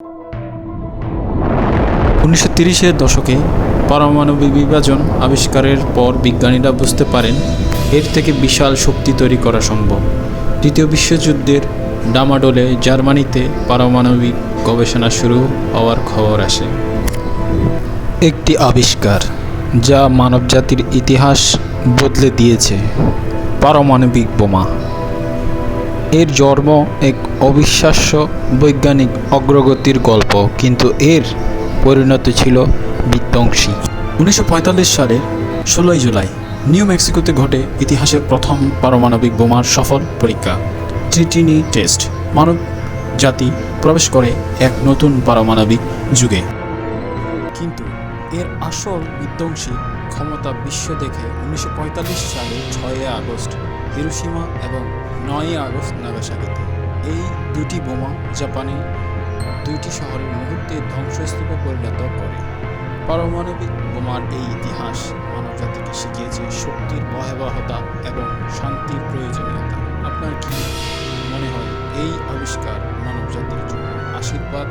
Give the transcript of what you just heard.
1930-এর দশকে পারমাণবিক বিভাজন আবিষ্কারের পর বিজ্ঞানীরা বুঝতে পারেন এর থেকে বিশাল শক্তি তৈরি করা সম্ভব। দ্বিতীয় বিশ্বযুদ্ধের ডামাডোলে জার্মানিতে পারমাণবিক গবেষণা শুরু হওয়ার খবর আসে। একটি আবিষ্কার যা মানবজাতির ইতিহাস বদলে দিয়েছে, পারমাণবিক বোমা। এর জন্ম এক অবিশ্বাস্য বৈজ্ঞানিক অগ্রগতির গল্প, কিন্তু এর পরিণতি ছিল বিধ্বংসী। 1945 সালের 16 জুলাই নিউ মেক্সিকোতে ঘটে ইতিহাসের প্রথম পারমাণবিক বোমার সফল পরীক্ষা, ট্রিনিটি টেস্ট। মানব জাতি প্রবেশ করে এক নতুন পারমাণবিক যুগে। কিন্তু এর আসল বিধ্বংসী ক্ষমতা বিশ্ব দেখে 1945 সালের 6 আগস্ট হিরোশিমা এবং 9 আগস্ট নাগাসাকিতে। এই দুটি বোমা জাপানে দুইটি শহরের মুহূর্তে ধ্বংসস্তূপে পরিণত করে। পারমাণবিক বোমার এই ইতিহাস মানবজাতিকে শিখিয়েছে শক্তির ভয়াবহতা এবং শান্তির প্রয়োজনীয়তা। আপনার কি মনে হয় এই আবিষ্কার মানবজাতির জন্য আশীর্বাদ